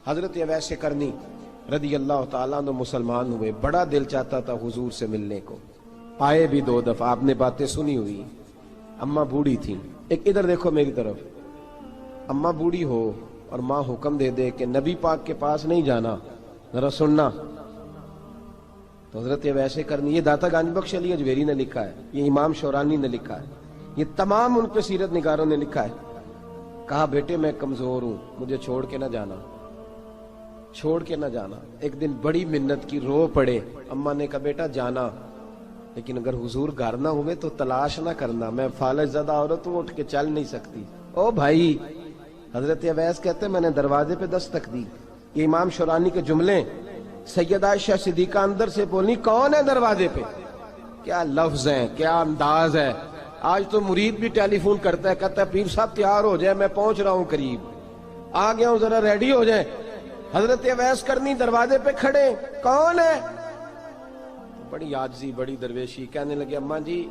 حضرت اویس کرنی رضی اللہ تعالیٰ عنہ مسلمان ہوئے، بڑا دل چاہتا تھا حضور سے ملنے کو، آئے بھی 2 دفعہ، آپ نے باتیں سنی ہوئی، اماں بوڑھی تھیں۔ ایک ادھر دیکھو میری طرف، اماں بوڑھی ہو اور ماں حکم دے دے کہ نبی پاک کے پاس نہیں جانا، ذرا سننا، تو حضرت اویس کرنی، یہ داتا گنج بخش علی اجویری نے لکھا ہے، یہ امام شورانی نے لکھا ہے، یہ تمام ان پہ سیرت نگاروں نے لکھا ہے، کہا بیٹے میں کمزور ہوں، مجھے چھوڑ کے نہ جانا، چھوڑ کے نہ جانا۔ ایک دن بڑی منت کی، رو پڑے، اماں نے کہا بیٹا جانا، لیکن اگر حضور گھر نہ ہوئے تو تلاش نہ کرنا، میں فالج زدہ عورت ہوں، اٹھ کے چل نہیں سکتی۔ او بھائی، حضرت اویس کہتے میں نے دروازے پہ دستک دی، یہ امام شورانی کے جملے، سیدہ عائشہ صدیقہ اندر سے بولی کون ہے دروازے پہ؟ کیا لفظ ہیں، کیا انداز ہے۔ آج تو مرید بھی ٹیلی فون کرتا ہے، کہتا ہے پیر صاحب تیار ہو جائے، میں پہنچ رہا ہوں، قریب آ گیا ہوں، ذرا ریڈی ہو جائیں۔ حضرت اویس کرنی دروازے پہ کھڑے، کون ہے؟ بڑی عاجزی، بڑی درویشی، کہنے لگے اماں جی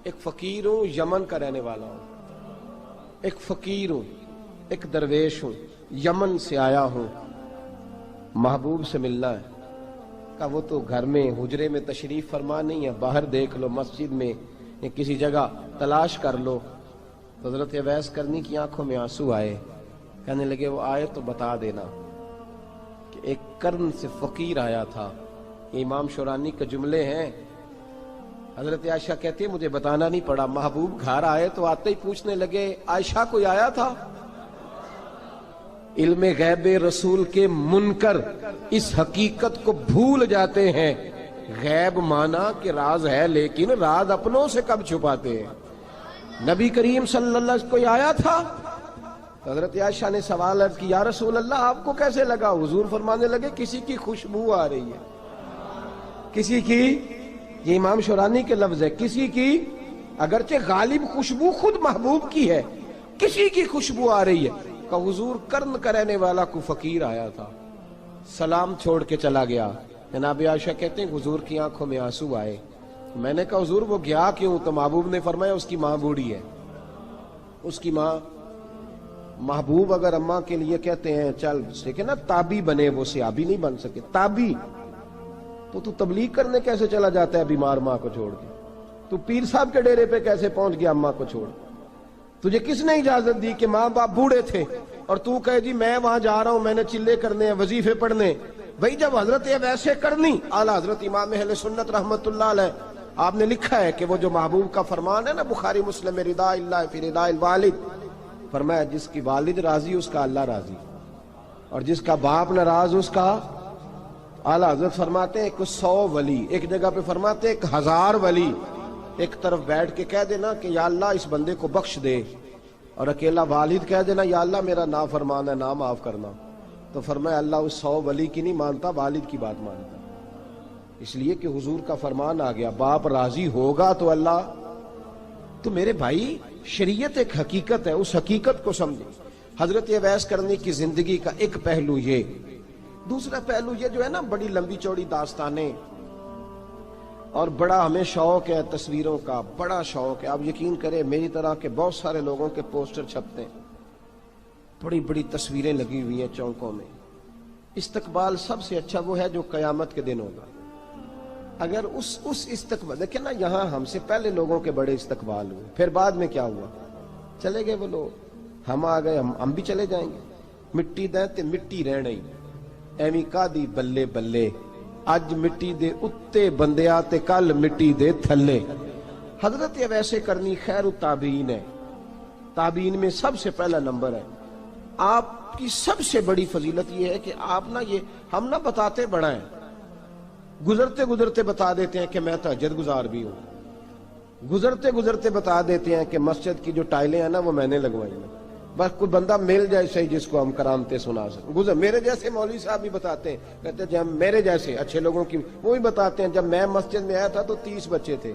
ایک فقیر ہوں، یمن کا رہنے والا ہوں، ایک فقیر ہوں، ایک درویش ہوں، یمن سے آیا ہوں، محبوب سے ملنا ہے۔ کہا وہ تو گھر میں حجرے میں تشریف فرما نہیں ہے، باہر دیکھ لو، مسجد میں یا کسی جگہ تلاش کر لو۔ تو حضرت اویس کرنی کی آنکھوں میں آنسو آئے، کہنے لگے وہ آئے تو بتا دینا کہ ایک قرن سے فقیر آیا تھا۔ یہ امام شورانی کے جملے ہیں۔ حضرت عائشہ کہتی ہے مجھے بتانا نہیں پڑا، محبوب گھر آئے تو آتے ہی پوچھنے لگے عائشہ کوئی آیا تھا؟ علم غیب رسول کے منکر اس حقیقت کو بھول جاتے ہیں، غیب مانا کہ راز ہے، لیکن راز اپنوں سے کب چھپاتے ہیں۔ نبی کریم صلی اللہ علیہ وسلم کوئی آیا تھا؟ حضرت عائشہ نے سوال عرض کی، یا رسول اللہ آپ کو کیسے لگا؟ حضور فرمانے لگے کسی کی خوشبو آ رہی ہے، کسی کی، یہ امام شورانی کے لفظ ہے، کسی کی، اگرچہ غالب خوشبو خود محبوب کی ہے، کسی کی خوشبو آ رہی ہے۔ کہ حضور قرن کا رہنے والا کو فقیر آیا تھا، سلام چھوڑ کے چلا گیا۔ جناب عائشہ کہتے ہیں حضور کی آنکھوں میں آنسو آئے۔ میں نے کہا حضور وہ گیا کیوں؟ تو محبوب نے فرمایا اس کی ماں بوڑھی ہے، اس کی ماں۔ محبوب اگر اماں کے لیے کہتے ہیں چل دیکھیں نا، تابی بنے، وہ صحابی نہیں بن سکے، تابی، تو تبلیغ کرنے کیسے چلا جاتا ہے بیمار ماں کو چھوڑ کے؟ تو پیر صاحب کے ڈیرے پہ کیسے پہنچ گیا اماں کو چھوڑ؟ تجھے کس نے اجازت دی کہ ماں باپ بوڑھے تھے اور تو کہے جی میں وہاں جا رہا ہوں، میں نے چلے کرنے ہیں، وظیفے پڑھنے؟ بھئی جب حضرت اویس کرنی اعلیٰ حضرت امام اہل سنت رحمت اللہ علیہ، آپ نے لکھا ہے کہ وہ جو محبوب کا فرمان ہے نا بخاری مسلم، رضا اللہ فی رضا الوالد، فرمایا جس کی والد راضی اس کا اللہ راضی، اور جس کا باپ ناراض اس کا، اعلیٰ حضرت فرماتے ہیں 100 ولی، ایک جگہ پہ فرماتے ہیں 1000 ولی ایک طرف بیٹھ کے کہہ دینا کہ یا اللہ اس بندے کو بخش دے، اور اکیلا والد کہہ دینا یا اللہ میرا نافرمان ہے، نہ معاف کرنا، تو فرمایا اللہ اس 100 ولی کی نہیں مانتا، والد کی بات مانتا، اس لیے کہ حضور کا فرمان آ گیا باپ راضی ہوگا تو اللہ۔ تو میرے بھائی شریعت ایک حقیقت ہے، اس حقیقت کو سمجھیں۔ حضرت اویس کرنی کی زندگی کا ایک پہلو یہ، دوسرا پہلو یہ جو ہے نا بڑی لمبی چوڑی داستانیں، اور بڑا ہمیں شوق ہے تصویروں کا، بڑا شوق ہے۔ آپ یقین کریں میری طرح کے بہت سارے لوگوں کے پوسٹر چھپتے ہیں، بڑی بڑی تصویریں لگی ہوئی ہیں چوکوں میں۔ استقبال سب سے اچھا وہ ہے جو قیامت کے دن ہوگا۔ اگر اس استقبال دیکھیں نا، یہاں ہم سے پہلے لوگوں کے بڑے استقبال ہوئے، پھر بعد میں کیا ہوا؟ چلے گئے وہ لوگ، ہم آ گئے، ہم بھی چلے جائیں گے۔ مٹی دیں تے مٹی رہنا ہی، ایویں کا دی بلے بلے، اج مٹی دے اتے بندیا تے کل مٹی دے تھلے۔ حضرت اویس کرنی خیر التابعین ہے، تابعین میں سب سے پہلا نمبر ہے۔ آپ کی سب سے بڑی فضیلت یہ ہے کہ آپ نا، یہ ہم نہ بتاتے بڑا ہیں، گزرتے گزرتے بتا دیتے ہیں کہ میں تہجد گزار بھی ہوں، گزرتے گزرتے بتا دیتے ہیں کہ مسجد کی جو ٹائلیں ہیں نا وہ میں نے لگوائی ہیں، بس کوئی بندہ مل جائے صحیح جس کو ہم کرامتیں سنا سکیں۔ میرے جیسے مولوی صاحب بھی بتاتے ہیں، کہتے ہیں جب میرے جیسے اچھے لوگوں کی، وہ بھی بتاتے ہیں جب میں مسجد میں آیا تھا تو 30 بچے تھے،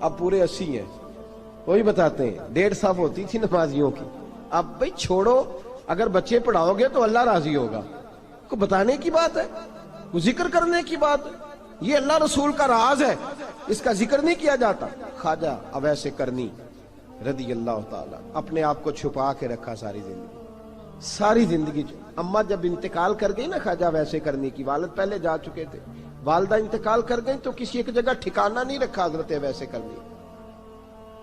اب پورے 80 ہیں، وہی بتاتے ہیں 1.5 صف ہوتی تھی نمازیوں کی، اب بھئی چھوڑو، اگر بچے پڑھاؤ گے تو اللہ راضی ہوگا، کو بتانے کی بات ہے، کو ذکر کرنے کی بات ہے، یہ اللہ رسول کا راز ہے، اس کا ذکر نہیں کیا جاتا۔ خواجہ اویس کرنی رضی اللہ تعالیٰ اپنے آپ کو چھپا کے رکھا ساری زندگی، ساری زندگی اماں جب انتقال کر گئی نا خواجہ ویسے کرنی کی، والد پہلے جا چکے تھے، والدہ انتقال کر گئی تو کسی ایک جگہ ٹھکانہ نہیں رکھا حضرت ویسے کرنی۔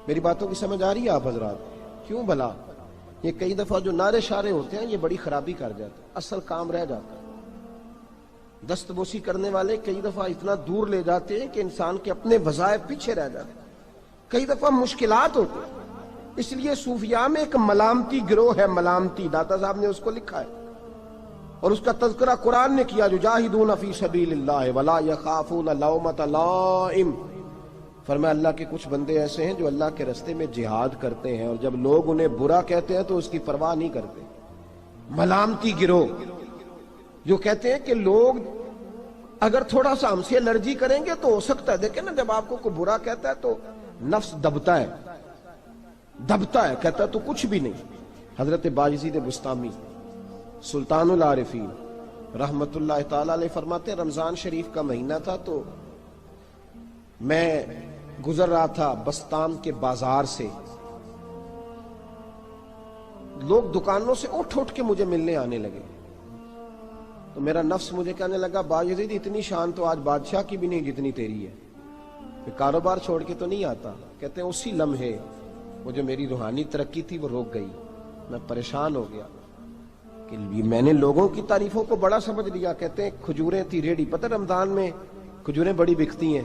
میری باتوں کی سمجھ آ رہی ہے آپ حضرات؟ کیوں بھلا یہ کئی دفعہ جو نعرے شارے ہوتے ہیں یہ بڑی خرابی کر جاتے ہیں، اصل کام رہ جاتا ہے۔ دست بوسی کرنے والے کئی دفعہ اتنا دور لے جاتے ہیں کہ انسان کے اپنے وظائف پیچھے رہ جاتے ہیں، کئی دفعہ مشکلات ہوتی ہیں۔ اس لیے صوفیاء میں ایک ملامتی گروہ ہے، ملامتی، داتا صاحب نے اس کو لکھا ہے اور اس کا تذکرہ قرآن نے کیا، یجاہدون فی سبیل اللہ ولا یخافون لومۃ لائم۔ فرمایا اللہ کے کچھ بندے ایسے ہیں جو اللہ کے راستے میں جہاد کرتے ہیں اور جب لوگ انہیں برا کہتے ہیں تو اس کی پرواہ نہیں کرتے۔ ملامتی گروہ جو کہتے ہیں کہ لوگ اگر تھوڑا سا ہم سے الرجی کریں گے تو ہو سکتا ہے، دیکھیں نا جب آپ کو کوئی برا کہتا ہے تو نفس دبتا ہے، کہتا ہے تو کچھ بھی نہیں۔ حضرت بایزید بستامی سلطان العارفین رحمت اللہ تعالی علیہ فرماتے ہیں رمضان شریف کا مہینہ تھا تو میں گزر رہا تھا بستام کے بازار سے، لوگ دکانوں سے اٹھ اٹھ کے مجھے ملنے آنے لگے تو میرا نفس مجھے کہنے لگا بایزید اتنی شان تو آج بادشاہ کی بھی نہیں جتنی تیری ہے، میں کاروبار چھوڑ کے تو نہیں آتا۔ کہتے ہیں اسی لمحے وہ جو میری روحانی ترقی تھی وہ روک گئی، میں پریشان ہو گیا کہ میں نے لوگوں کی تعریفوں کو بڑا سمجھ لیا۔ کہتے ہیں کھجوریں تھی ریڈی، پتہ رمضان میں کھجوریں بڑی بکتی ہیں،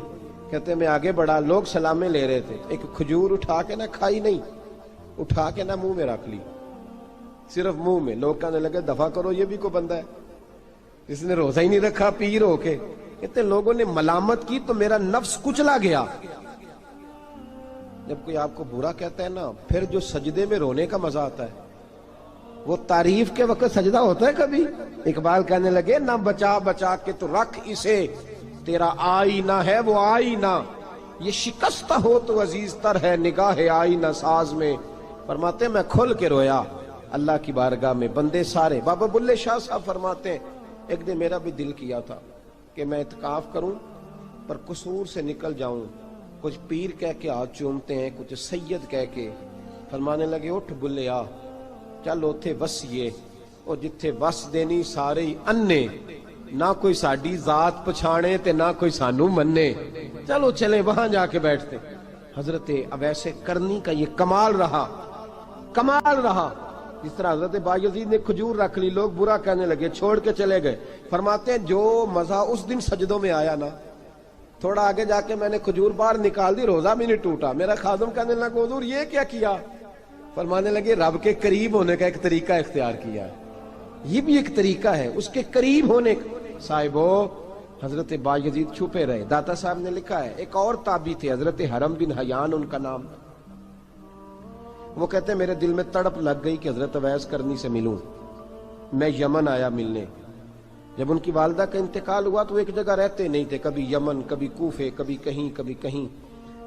کہتے ہیں میں آگے بڑھا، لوگ سلامیں لے رہے تھے، ایک کھجور اٹھا کے نہ کھائی نہیں، اٹھا کے نہ منہ میں رکھ لی، صرف منہ میں۔ لوگ کہنے لگے دفع کرو، یہ بھی کوئی بندہ ہے اس نے روزہ ہی نہیں رکھا پیر ہو کے۔ کہتے ہیں لوگوں نے ملامت کی تو میرا نفس کچلا گیا۔ جب کوئی آپ کو برا کہتا ہے نا، پھر جو سجدے میں رونے کا مزہ آتا ہے وہ تعریف کے وقت سجدہ ہوتا ہے کبھی؟ اقبال کہنے لگے نہ بچا بچا کے تو رکھ اسے، تیرا آئینہ ہے وہ آئینہ، یہ شکستہ ہو تو عزیز تر ہے نگاہ آئینہ ساز میں۔ فرماتے ہیں میں کھل کے رویا اللہ کی بارگاہ میں، بندے سارے۔ بابا بلے شاہ صاحب فرماتے ہیں ایک دن میرا بھی دل کیا تھا کہ میں اعتکاف کروں پر قصور سے نکل جاؤں، کچھ پیر کہہ کے ہاتھ چومتے ہیں، کچھ سید کہہ کے۔ فرمانے لگے اٹھ بلیا چل اوتھے وسیے، اور جتھے وس دینی سارے ہی انے، نہ کوئی ساڈی ذات پچھانے تے نہ کوئی سانو مننے، چلو چلے وہاں جا کے بیٹھتے۔ حضرت اویس کرنی کا یہ کمال رہا، جس طرح حضرت بایزید نے کھجور رکھ لی، لوگ برا کہنے لگے، چھوڑ کے چلے گئے۔ فرماتے ہیں جو مزہ اس دن سجدوں میں آیا نا، تھوڑا آگے جا کے میں نے کھجور باہر نکال دی، روزہ بھی نہیں ٹوٹا۔ میرا خادم کہنے لگا حضور یہ کیا کیا؟ فرمانے لگے رب کے قریب ہونے کا ایک طریقہ اختیار کیا ہے، یہ بھی ایک طریقہ ہے اس کے قریب ہونے کا۔ صاحبو حضرت بایزید چھپے رہے۔ داتا صاحب نے لکھا ہے ایک اور تابعی تھے حضرت حرم بن حیان ان کا نام، وہ کہتے ہیں میرے دل میں تڑپ لگ گئی کہ حضرت اویس کرنی سے ملوں۔ میں یمن آیا ملنے، جب ان کی والدہ کا انتقال ہوا تو ایک جگہ رہتے نہیں تھے، کبھی یمن، کبھی کوفے، کبھی کہیں۔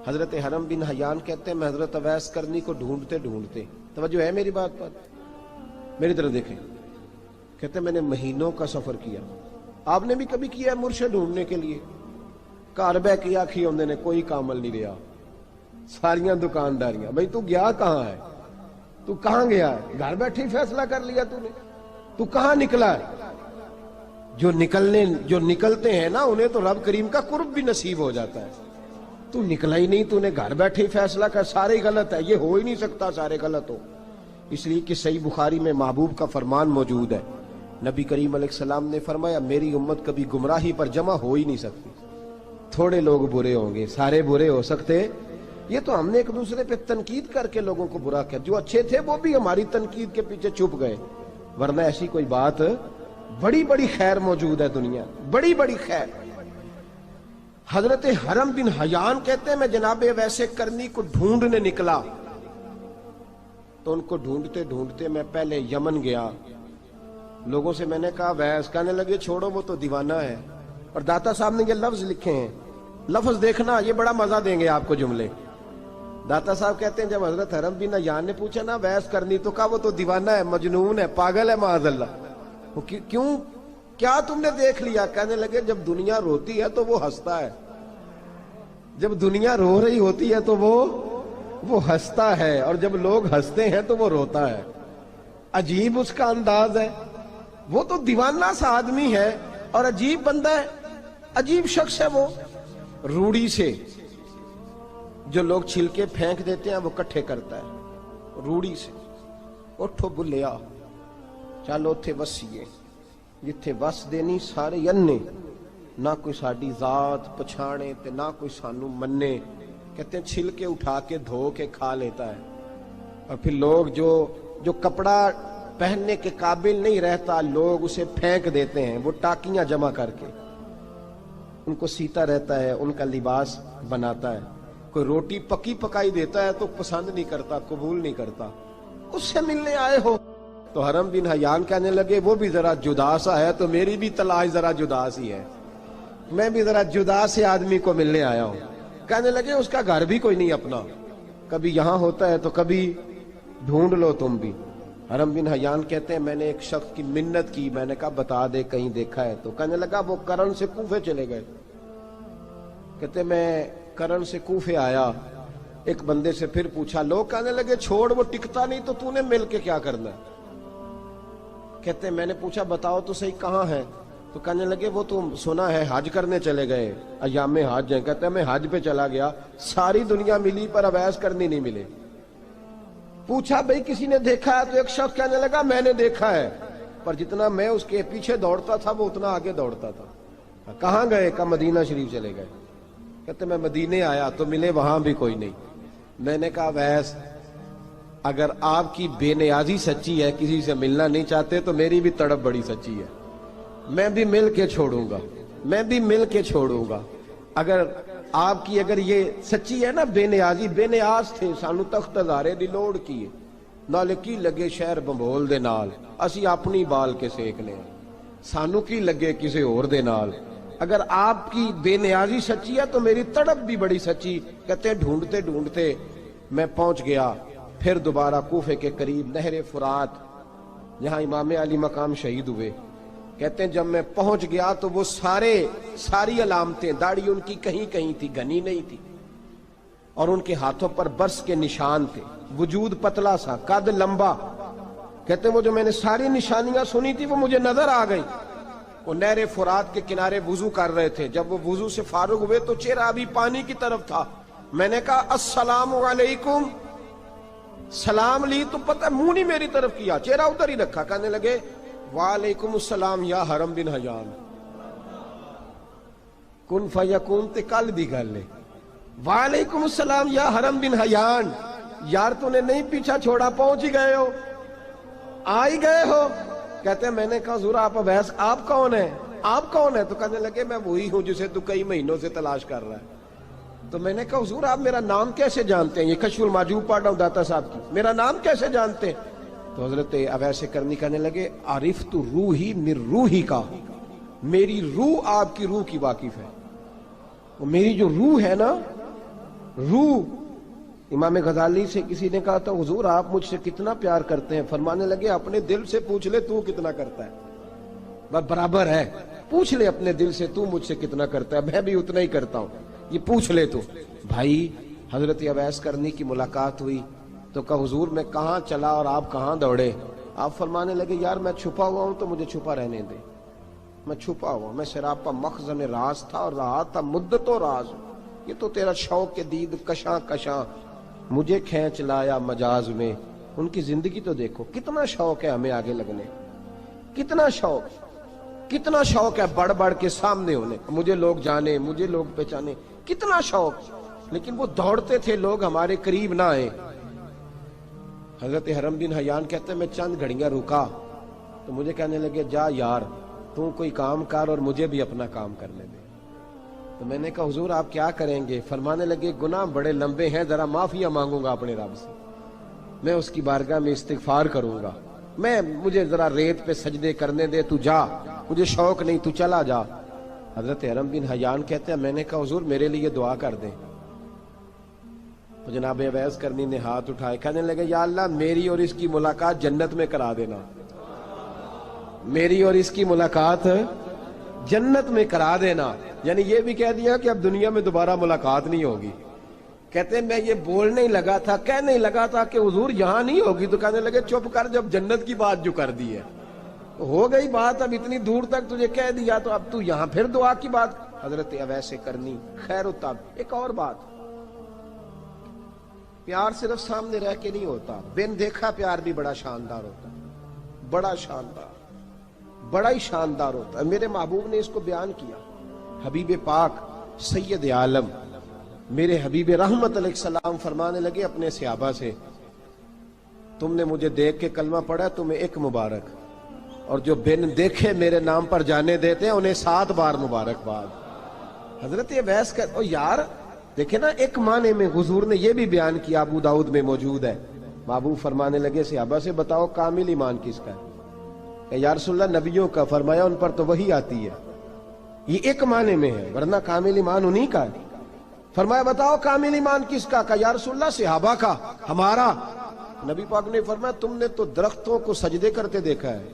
حضرت حرم بن حیان کہتے ہیں میں حضرت اویس کرنی کو ڈھونڈتے، توجہ ہے میری بات پر، میری طرف دیکھیں، کہتے ہیں میں نے مہینوں کا سفر کیا۔ آپ نے بھی کبھی کیا ہے مرشد ڈھونڈنے کے لیے؟ گھر بہ کے آکھی ہوندے نے کوئی کامل نہیں رہا، ساریاں دکانداریاں، بھئی تو گیا کہاں ہے؟ تو کہاں گیا ہے؟ گھر بیٹھے ہی فیصلہ کر لیا تو نے؟ تو کہاں نکلا ہے؟ جو نکلتے ہیں نا انہیں تو رب کریم کا قرب بھی نصیب ہو جاتا ہے۔ تو نکلا ہی نہیں، تو نے گھر بیٹھے ہی فیصلہ کر، سارے غلط ہے، یہ ہو ہی نہیں سکتا سارے غلط ہو۔ اس لیے کہ صحیح بخاری میں محبوب کا فرمان موجود ہے، نبی کریم علیہ السلام نے فرمایا میری امت کبھی گمراہی پر جمع ہو ہی نہیں سکتی، تھوڑے لوگ برے ہوں گے، سارے برے ہو سکتے۔ یہ تو ہم نے ایک دوسرے پہ تنقید کر کے لوگوں کو برا کیا، جو اچھے تھے وہ بھی ہماری تنقید کے پیچھے چھپ گئے، ورنہ ایسی کوئی بات، بڑی بڑی خیر موجود ہے دنیا، بڑی بڑی خیر۔ حضرت حرم بن حیان کہتے ہیں میں جناب ویسے کرنی کو ڈھونڈنے نکلا تو ان کو ڈھونڈتے میں پہلے یمن گیا، لوگوں سے میں نے کہا ویس، کہنے لگے چھوڑو وہ تو دیوانہ ہے۔ اور داتا صاحب نے یہ لفظ لکھے ہیں، لفظ دیکھنا یہ بڑا مزہ دیں گے آپ کو جملے۔ داتا صاحب کہتے ہیں جب حضرت حرم بن حیان نے پوچھا نا ویس کرنی، تو کہا وہ تو دیوانہ ہے، مجنون ہے، پاگل ہے معاذ اللہ۔ کیوں، کیا تم نے دیکھ لیا؟ کہنے لگے جب دنیا روتی ہے تو وہ ہنستا ہے، جب دنیا رو رہی ہوتی ہے تو وہ ہنستا ہے، اور جب لوگ ہنستے ہیں تو وہ روتا ہے۔ عجیب اس کا انداز ہے، وہ تو دیوانہ سا آدمی ہے اور عجیب بندہ ہے، عجیب شخص ہے وہ۔ روڑی سے جو لوگ چھلکے پھینک دیتے ہیں وہ کٹھے کرتا ہے، روڑی سے۔ اٹھو بلیا چلو تھے وسیے جتھے وس دینی سارے ینے، نہ کوئی ساڈی ذات پچھانے تے نہ کوئی سانو منے۔ کہتے ہیں چھلکے اٹھا کے دھو کے کھا لیتا ہے، اور پھر لوگ جو کپڑا پہننے کے قابل نہیں رہتا لوگ اسے پھینک دیتے ہیں، وہ ٹاکیاں جمع کر کے ان کو سیتا رہتا ہے، ان کا لباس بناتا ہے۔ کوئی روٹی پکی پکائی دیتا ہے تو پسند نہیں کرتا، قبول نہیں کرتا، اس سے ملنے آئے ہو۔ تو حرم بن حیان کہنے لگے وہ بھی ذرا جدا سا ہے تو میری بھی تلاش ذرا جدا سی ہے، میں بھی ذرا جدا سے آدمی کو ملنے آیا ہوں۔ کہنے لگے اس کا گھر بھی کوئی نہیں اپنا، کبھی یہاں ہوتا ہے تو کبھی ڈھونڈ لو تم بھی۔ حرم بن حیان کہتے ہیں میں نے ایک شخص کی منت کی، میں نے کہا بتا دے کہیں دیکھا ہے تو۔ کہنے لگا وہ کرن سے کوفے چلے گئے۔ کہتے میں کرن سے کوفے آیا، ایک بندے سے پھر پوچھا، لوگ کہنے لگے چھوڑ وہ ٹکتا نہیں تو نے مل کے کیا کرنا ہے۔ کہتے میں نے پوچھا بتاؤ تو صحیح کہاں ہے، تو کہنے لگے وہ تو سنا ہے حج کرنے چلے گئے، ایام حج ہیں۔ کہتے میں حج پہ چلا گیا، ساری دنیا ملی پر اویس کرنی نہیں ملے۔ پوچھا بھئی کسی نے دیکھا ہے، تو ایک شخص کہنے لگا میں نے دیکھا ہے، پر جتنا میں اس کے پیچھے دوڑتا تھا وہ اتنا آگے دوڑتا تھا۔ کہاں گئے؟ کہ مدینہ شریف چلے گئے۔ کہتے میں مدینے آیا تو ملے وہاں بھی کوئی نہیں۔ میں نے کہا ویس اگر آپ کی بے نیازی سچی ہے، کسی سے ملنا نہیں چاہتے، تو میری بھی تڑپ بڑی سچی ہے، میں بھی مل کے چھوڑوں گا، میں بھی مل کے چھوڑوں گا۔ اگر آپ کی اگر یہ سچی ہے نا بے نیازی، بے نیاز تھے، سانو تخت ہزارے دی لوڑ کی نال کی لگے شہر بمبول دے نال، اسی اپنی بال کے سیکنے ہیں، سانو کی لگے کسی اور دے نال۔ اگر آپ کی بے نیازی سچی ہے تو میری تڑپ بھی بڑی سچی۔ کہتے ہیں ڈھونڈتے ڈھونڈتے میں پہنچ گیا، پھر دوبارہ کوفے کے قریب نہر فرات جہاں امام علی مقام شہید ہوئے۔ کہتے ہیں جب میں پہنچ گیا تو وہ ساری علامتیں، داڑھی ان کی کہیں کہیں تھی، گھنی نہیں تھی، اور ان کے ہاتھوں پر برس کے نشان تھے، وجود پتلا سا، قد لمبا۔ کہتے ہیں وہ جو میں نے ساری نشانیاں سنی تھی وہ مجھے نظر آ گئی۔ وہ نہر فرات کے کنارے وضو کر رہے تھے، جب وہ وضو سے فارغ ہوئے تو چہرہ ابھی پانی کی طرف تھا۔ میں نے کہا السلام علیکم، سلام لی تو پتہ منہ نہیں میری طرف کیا، چہرہ ادھر ہی رکھا۔ کہنے لگے وعلیکم السلام یا حرم بن حیان، کن فیکون تے کل دی گل ہے۔ وعلیکم السلام یا حرم بن حیان، یار تو نے نہیں پیچھا چھوڑا، پہنچ ہی گئے ہو، آ ہی گئے ہو۔ کہتے ہیں میں نے کہا حضور آپ اویس آپ کون ہیں، آپ کون ہیں؟ تو کہنے لگے میں وہی ہوں جسے تو کئی مہینوں سے تلاش کر رہا ہے۔ تو میں نے کہا حضور آپ میرا نام کیسے جانتے ہیں؟ یہ کشف المحجوب پڑھ رہا ہوں داتا صاحب کی، میرا نام کیسے جانتے ہیں؟ تو حضرت اویس کرنی کہنے لگے عرفت روحی من روحی کا، میری روح آپ کی روح کی واقف ہے، وہ میری جو روح ہے نا، روح۔ امام غزالی سے کسی نے کہا تھا حضور آپ مجھ سے کتنا پیار کرتے ہیں؟ فرمانے لگے اپنے دل سے پوچھ لے تو کتنا کرتا ہے، بس برابر ہے، پوچھ لے اپنے دل سے تو مجھ سے کتنا کرتا ہے، میں بھی اتنا ہی کرتا ہوں، یہ پوچھ لے تو۔ بھائی حضرت اویس کرنی کی ملاقات ہوئی تو کہا حضور میں کہاں چلا اور آپ کہاں دوڑے؟ آپ فرمانے لگے یار میں چھپا ہوا ہوں تو مجھے چھپا رہنے دے، میں چھپا ہوا، میں سراپا مخزن راز تھا اور رہا تھا مدت و راز۔ یہ تو تیرا شوق کے دید کشاں کشاں مجھے کھینچ لایا مجاز میں۔ ان کی زندگی تو دیکھو، کتنا شوق ہے ہمیں آگے لگنے، کتنا شوق ہے بڑھ بڑھ کے سامنے ہونے، مجھے لوگ جانے، مجھے لوگ پہچانے، کتنا شوق، لیکن وہ دوڑتے تھے لوگ ہمارے قریب نہ آئے۔ حضرت حرم بن حیان کہتے ہیں میں چند گھڑیاں رکا تو مجھے کہنے لگے جا یار تو کوئی کام کر اور مجھے بھی اپنا کام کرنے دے۔ تو میں نے کہا حضور آپ کیا کریں گے؟ فرمانے لگے گناہ بڑے لمبے ہیں، ذرا معافیاں مانگوں گا اپنے رب سے، میں اس کی بارگاہ میں استغفار کروں گا، مجھے ذرا ریت پہ سجدے کرنے دے، تو جا، مجھے شوق نہیں، تو چلا جا۔ حضرت حرم بن حیان کہتے ہیں میں نے کہا حضور میرے لیے دعا کر دیں۔ تو جناب اویس کرنی نے ہاتھ اٹھائے، کہنے لگے یا اللہ میری اور اس کی ملاقات جنت میں کرا دینا، میری اور اس کی ملاقات جنت میں کرا دینا۔ یعنی یہ بھی کہہ دیا کہ اب دنیا میں دوبارہ ملاقات نہیں ہوگی۔ کہتے ہیں میں یہ بولنے ہی لگا تھا، کہنے ہی لگا تھا کہ حضور یہاں نہیں ہوگی، تو کہنے لگے چپ کر، جب جنت کی بات جو کر دی ہے ہو گئی بات، اب اتنی دور تک تجھے کہہ دیا تو اب تو یہاں پھر دعا کی بات حضرت اویس کرنی خیر التاب۔ ایک اور بات، پیار صرف سامنے رہ کے نہیں ہوتا، بن دیکھا پیار بھی بڑا شاندار ہوتا ہے، بڑا شاندار، بڑا ہی شاندار ہوتا ہے۔ میرے محبوب نے اس کو بیان کیا، حبیب پاک سید عالم میرے حبیب رحمت علیہ السلام فرمانے لگے اپنے صحابہ سے، تم نے مجھے دیکھ کے کلمہ پڑھا، تمہیں ایک مبارک، اور جو بن دیکھے میرے نام پر جانے دیتے ہیں انہیں 7 بار مبارکباد۔ حضرت اویس کا یار دیکھیں نا، ایک معنی میں حضور نے یہ بھی بیان کیا، ابو داؤد میں موجود ہے۔ محبوب فرمانے لگے صحابہ سے، بتاؤ کامل ایمان کس کا ہے؟ کہ یا رسول اللہ نبیوں کا، فرمایا ان پر تو وہی آتی ہے، یہ ایک معنی میں ہے، ورنہ کامل ایمان انہی کا ہے۔ فرمایا بتاؤ کامل ایمان کس کا؟ کہ یا رسول اللہ صحابہ کا، ہمارا۔ نبی پاک نے فرمایا تم نے تو درختوں کو سجدے کرتے دیکھا ہے،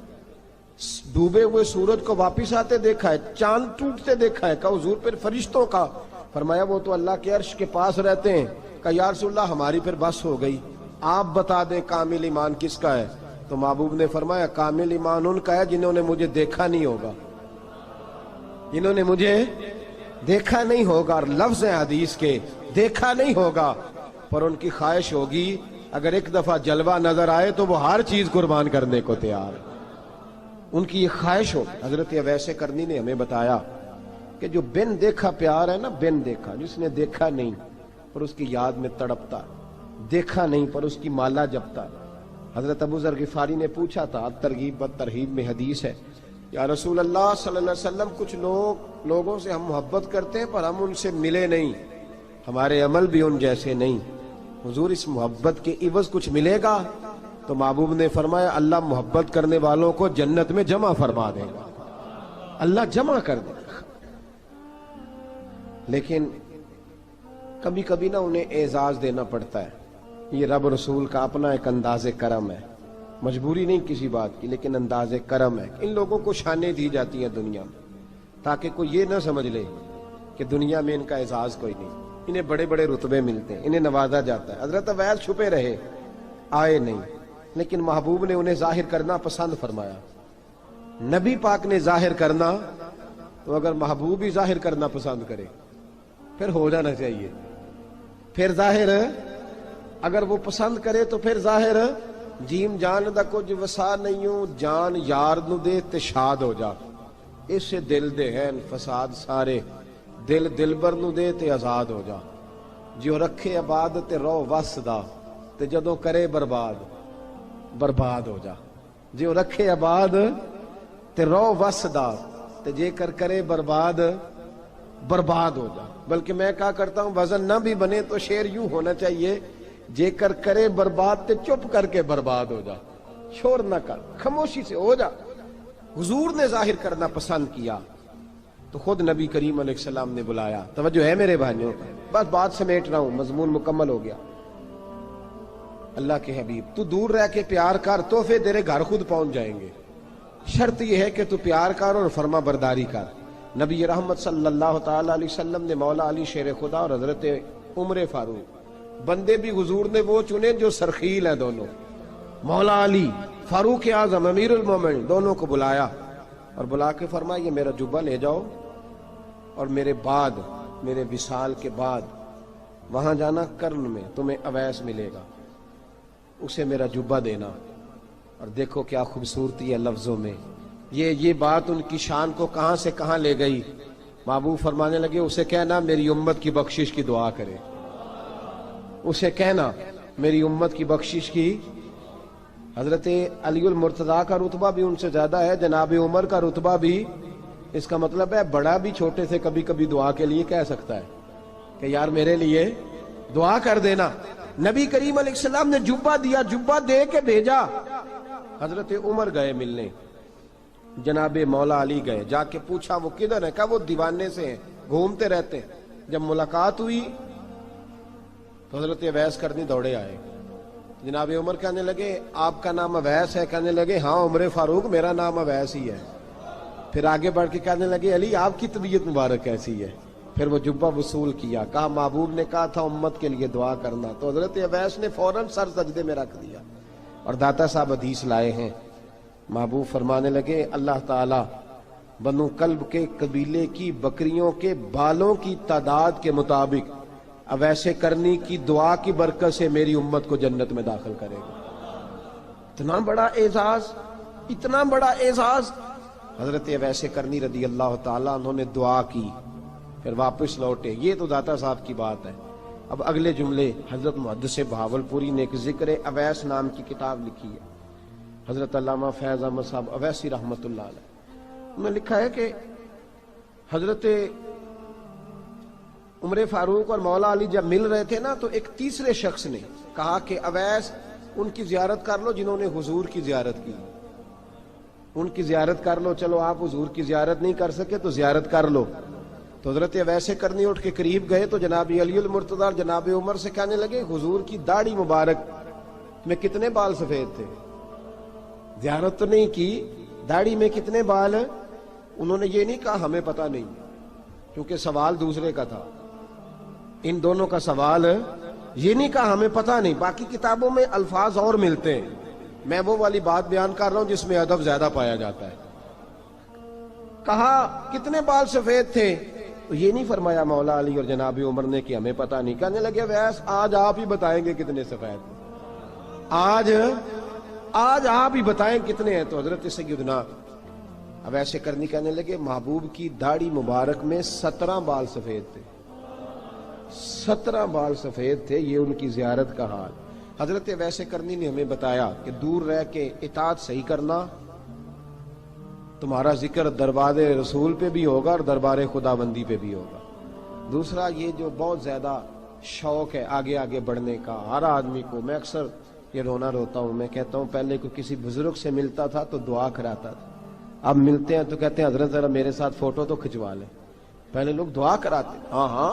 ڈوبے ہوئے سورج کو واپس آتے دیکھا ہے، چاند ٹوٹتے دیکھا ہے۔ کہ حضور پھر فرشتوں کا؟ فرمایا وہ تو اللہ کے عرش کے پاس رہتے ہیں۔ کہ یا رسول اللہ ہماری پھر بس ہو گئی، آپ بتا دیں کامل ایمان کس کا ہے؟ تو محبوب نے فرمایا کامل ایمان ان کا ہے جنہوں نے مجھے دیکھا نہیں ہوگا، جنہوں نے مجھے دیکھا نہیں ہوگا، اور لفظ ہیں حدیث کے، دیکھا نہیں ہوگا پر ان کی خواہش ہوگی اگر ایک دفعہ جلوہ نظر آئے تو وہ ہر چیز قربان کرنے کو تیار ہے، ان کی یہ خواہش ہو۔ حضرت اویس کرنی نے ہمیں بتایا کہ جو بن دیکھا پیار ہے نا، بن دیکھا، جس نے دیکھا نہیں پر اس کی یاد میں تڑپتا، دیکھا نہیں پر اس کی مالا جپتا۔ حضرت ابو ذر غفاری نے پوچھا تھا، ترغیب و ترہیب میں حدیث ہے، یا رسول اللہ صلی اللہ علیہ وسلم کچھ لوگوں سے ہم محبت کرتے ہیں پر ہم ان سے ملے نہیں، ہمارے عمل بھی ان جیسے نہیں، حضور اس محبت کے عوض کچھ ملے گا؟ تو محبوب نے فرمایا اللہ محبت کرنے والوں کو جنت میں جمع فرما دے گا، اللہ جمع کر دے گا۔ لیکن کبھی کبھی نہ انہیں اعزاز دینا پڑتا ہے، یہ رب رسول کا اپنا ایک انداز کرم ہے، مجبوری نہیں کسی بات کی، لیکن انداز کرم ہے۔ ان لوگوں کو شانیں دی جاتی ہیں دنیا میں تاکہ کوئی یہ نہ سمجھ لے کہ دنیا میں ان کا اعزاز کوئی نہیں، انہیں بڑے بڑے رتبے ملتے ہیں، انہیں نوازا جاتا ہے۔ حضرت اویس چھپے رہے، آئے نہیں، لیکن محبوب نے انہیں ظاہر کرنا پسند فرمایا۔ نبی پاک نے ظاہر کرنا تو اگر محبوب ہی ظاہر کرنا پسند کرے پھر ہو جانا چاہیے، پھر ظاہر اگر وہ پسند کرے تو پھر ظاہر جیم جان دا کچھ وسا نہیں ہوں، جان یار نو دے تے شاد ہو جا، اس سے دل دے ہیں فساد سارے، دل دلبر نو دے تے آزاد ہو جا، جو رکھے آباد تے رو وس دا تے جدوں کرے برباد برباد ہو جا، جو رکھے آباد تے رو وس دا تے جے کر کرے برباد برباد ہو جا۔ بلکہ میں کہا کرتا ہوں وزن نہ بھی بنے تو شعر یوں ہونا چاہیے، جے کر کرے برباد تے چپ کر کے برباد ہو جا، شور نہ کر، خاموشی سے ہو جا۔ حضور نے ظاہر کرنا پسند کیا تو خود نبی کریم علیہ السلام نے بلایا۔ توجہ ہے میرے بھائیوں، بس بات سمیٹ رہا ہوں، مضمون مکمل ہو گیا۔ اللہ کے حبیب تو دور رہ کے پیار کر، تحفے تیرے گھر خود پہنچ جائیں گے، شرط یہ ہے کہ تو پیار کر اور فرما برداری کر۔ نبی رحمت صلی اللہ تعالی علیہ وسلم نے مولا علی شیر خدا اور حضرت عمر فاروق، بندے بھی حضور نے وہ چنے جو سرخیل ہیں دونوں، مولا علی فاروق اعظم امیر المومنین، دونوں کو بلایا اور بلا کے فرمایا یہ میرا جبہ لے جاؤ اور میرے بعد، میرے وصال کے بعد وہاں جانا کرن میں تمہیں اویس ملے گا، اسے میرا جبہ دینا۔ اور دیکھو کیا خوبصورتی ہے لفظوں میں، یہ بات ان کی شان کو کہاں سے کہاں لے گئی۔ محبوب فرمانے لگے اسے کہنا میری امت کی بخشش کی دعا کرے، اسے کہنا میری امت کی بخشش کی۔ حضرت علی المرتضیٰ کا رتبہ بھی ان سے زیادہ ہے، جناب عمر کا رتبہ بھی، اس کا مطلب ہے بڑا بھی چھوٹے سے کبھی کبھی دعا کے لیے کہہ سکتا ہے کہ یار میرے لیے دعا کر دینا۔ نبی کریم علیہ السلام نے جبہ دیا، جبہ دے کے بھیجا۔ حضرت عمر گئے ملنے، جناب مولا علی گئے، جا کے پوچھا وہ کدھر ہے؟ کہا وہ دیوانے سے ہیں، گھومتے رہتے ہیں۔ جب ملاقات ہوئی تو حضرت اویس کرنی دوڑے آئے، جناب عمر کہنے لگے آپ کا نام اویس ہے؟ کہنے لگے ہاں عمر فاروق میرا نام اویس ہی ہے۔ پھر آگے بڑھ کے کہنے لگے علی آپ کی طبیعت مبارک کیسی ہے؟ پھر وہ جبہ وصول کیا، کہا محبوب نے کہا تھا امت کے لیے دعا کرنا، تو حضرت اویس نے فوراً سر سجدے میں رکھ دیا۔ اور داتا صاحب حدیث لائے ہیں، محبوب فرمانے لگے اللہ تعالی بنو کلب کے قبیلے کی بکریوں کے بالوں کی تعداد کے مطابق اویس کرنی کی دعا کی برکت سے میری امت کو جنت میں داخل کرے گا۔ اتنا بڑا اعزاز، اتنا بڑا اعزاز۔ حضرت اویس کرنی رضی اللہ تعالیٰ انہوں نے دعا کی، پھر واپس لوٹے۔ یہ تو داتا صاحب کی بات ہے۔ اب اگلے جملے حضرت محدث بہاولپوری نے ایک ذکر اویس نام کی کتاب لکھی ہے، حضرت علامہ فیض احمد صاحب اویسی رحمۃ اللہ علیہ، انہوں نے لکھا ہے کہ حضرت عمر فاروق اور مولا علی جب مل رہے تھے نا، تو ایک تیسرے شخص نے کہا کہ اویس ان کی زیارت کر لو جنہوں نے حضور کی زیارت کی، ان کی زیارت کر لو، چلو آپ حضور کی زیارت نہیں کر سکے تو زیارت کر لو۔ تو حضرت اویس کرنی اٹھ کے قریب گئے تو جناب علی المرتضیٰ اور جناب عمر سے کہنے لگے حضور کی داڑھی مبارک میں کتنے بال سفید تھے؟ زیارت تو نہیں کی، داڑھی میں کتنے بال؟ انہوں نے یہ نہیں کہا ہمیں پتہ نہیں، کیونکہ سوال دوسرے کا تھا، ان دونوں کا سوال یہ نہیں کہا ہمیں پتہ نہیں۔ باقی کتابوں میں الفاظ اور ملتے ہیں، میں وہ والی بات بیان کر رہا ہوں جس میں ادب زیادہ پایا جاتا ہے۔ کہا کتنے بال سفید تھے؟ تو یہ نہیں فرمایا مولا علی اور جناب عمر نے کہ ہمیں پتہ نہیں، کہنے لگے ویس آج آپ ہی بتائیں گے کتنے سفید ہیں، آج آپ ہی بتائیں کتنے ہیں۔ تو حضرت سیدنا اویس کرنی کہنے لگے محبوب کی داڑھی مبارک میں 17 بال سفید تھے، 17 بال سفید تھے، یہ ان کی زیارت کا حال۔ حضرت اویس کرنی نے ہمیں بتایا کہ دور رہ کے اطاعت صحیح کرنا، تمہارا ذکر دربار رسول پہ بھی ہوگا اور دربار خداوندی پہ بھی ہوگا۔ دوسرا یہ جو بہت زیادہ شوق ہے آگے آگے بڑھنے کا ہر آدمی کو، میں اکثر یہ رونا روتا ہوں، میں کہتا ہوں پہلے کو کسی بزرگ سے ملتا تھا تو دعا کراتا تھا، اب ملتے ہیں تو کہتے ہیں حضرت ذرا میرے ساتھ فوٹو تو کھنچوا لیں۔ پہلے لوگ دعا کراتے، ہاں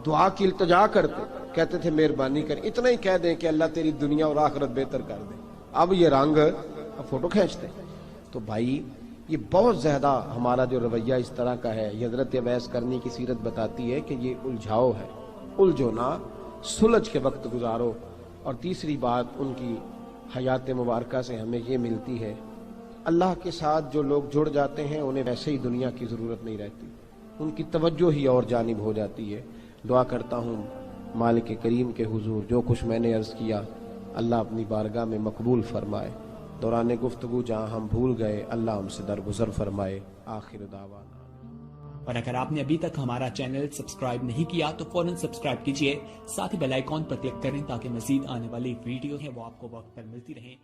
دعا کی التجا کرتے، کہتے تھے مہربانی کر، اتنا ہی کہہ دیں کہ اللہ تیری دنیا اور آخرت بہتر کر دے، اب یہ رنگ اب فوٹو کھینچتے۔ تو بھائی یہ بہت زیادہ ہمارا جو رویہ اس طرح کا ہے، یہ حضرت اویس کرنی کی سیرت بتاتی ہے کہ یہ الجھاؤ ہے، الجھو نہ، سلجھ کے وقت گزارو۔ اور تیسری بات ان کی حیات مبارکہ سے ہمیں یہ ملتی ہے، اللہ کے ساتھ جو لوگ جڑ جاتے ہیں انہیں ویسے ہی دنیا کی ضرورت نہیں رہتی، ان کی توجہ ہی اور جانب ہو جاتی ہے۔ دعا کرتا ہوں مالک کریم کے حضور جو کچھ میں نے عرض کیا اللہ اپنی بارگاہ میں مقبول فرمائے، دوران گفتگو جہاں ہم بھول گئے اللہ ہم سے درگزر فرمائے۔ آخر دعوانا۔ اور اگر آپ نے ابھی تک ہمارا چینل سبسکرائب نہیں کیا تو فوراً سبسکرائب کیجئے، ساتھ ہی بیل آئیکن پر کلک کریں تاکہ مزید آنے والی ویڈیو ہیں وہ آپ کو وقت پر ملتی رہیں۔